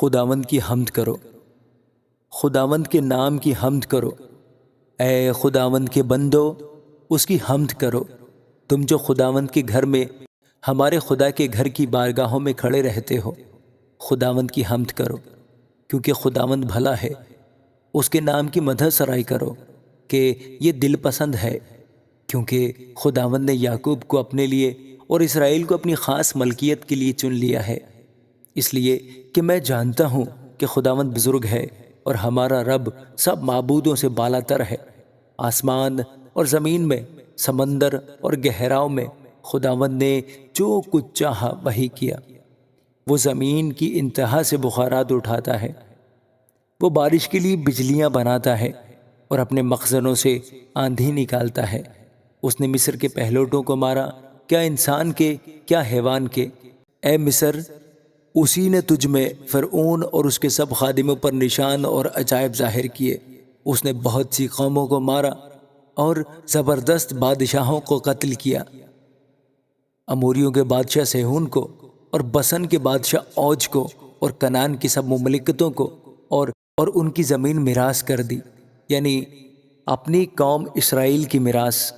خداوند کی حمد کرو، خداوند کے نام کی حمد کرو۔ اے خداوند کے بندو، اس کی حمد کرو۔ تم جو خداوند کے گھر میں ہمارے خدا کے گھر کی بارگاہوں میں کھڑے رہتے ہو، خداوند کی حمد کرو، کیونکہ خداوند بھلا ہے۔ اس کے نام کی مدح سرائی کرو کہ یہ دل پسند ہے، کیونکہ خداوند نے یعقوب کو اپنے لیے اور اسرائیل کو اپنی خاص ملکیت کے لیے چن لیا ہے۔ اس لیے کہ میں جانتا ہوں کہ خداوند بزرگ ہے اور ہمارا رب سب معبودوں سے بالا تر ہے۔ آسمان اور زمین میں، سمندر اور گہراؤں میں خداوند نے جو کچھ چاہا وہی کیا۔ وہ زمین کی انتہا سے بخارات اٹھاتا ہے، وہ بارش کے لیے بجلیاں بناتا ہے اور اپنے مخزنوں سے آندھی نکالتا ہے۔ اس نے مصر کے پہلوٹوں کو مارا، کیا انسان کے کیا حیوان کے۔ اے مصر، اسی نے تجھ میں فرعون اور اس کے سب خادموں پر نشان اور عجائب ظاہر کیے۔ اس نے بہت سی قوموں کو مارا اور زبردست بادشاہوں کو قتل کیا، اموریوں کے بادشاہ سیہون کو اور بسن کے بادشاہ اوج کو اور کنعان کی سب مملکتوں کو اور ان کی زمین میراث کر دی، یعنی اپنی قوم اسرائیل کی میراث۔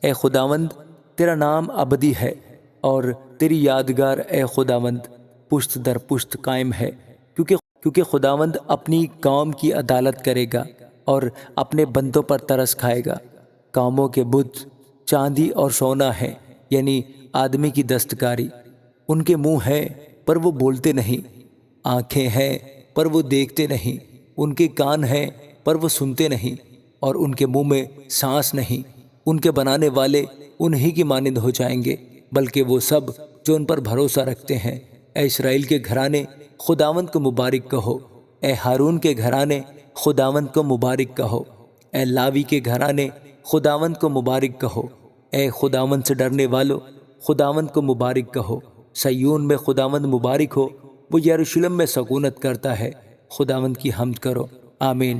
اے خداوند، تیرا نام ابدی ہے اور تیری یادگار اے خداوند پشت در پشت قائم ہے، کیونکہ خداوند اپنی قوم کی عدالت کرے گا اور اپنے بندوں پر ترس کھائے گا۔ قوموں کے بت چاندی اور سونا ہے، یعنی آدمی کی دستکاری۔ ان کے منہ ہیں پر وہ بولتے نہیں، آنکھیں ہیں پر وہ دیکھتے نہیں، ان کے کان ہیں پر وہ سنتے نہیں، اور ان کے منہ میں سانس نہیں۔ ان کے بنانے والے انہی کی مانند ہو جائیں گے، بلکہ وہ سب جو ان پر بھروسہ رکھتے ہیں۔ اے اسرائیل کے گھرانے، خداوند کو مبارک کہو۔ اے ہارون کے گھرانے، خداوند کو مبارک کہو۔ اے لاوی کے گھرانے، خداوند کو مبارک کہو۔ اے خداوند سے ڈرنے والو، خداوند کو مبارک کہو۔ سیون میں خداوند مبارک ہو، وہ یروشلم میں سکونت کرتا ہے۔ خداوند کی حمد کرو۔ آمین۔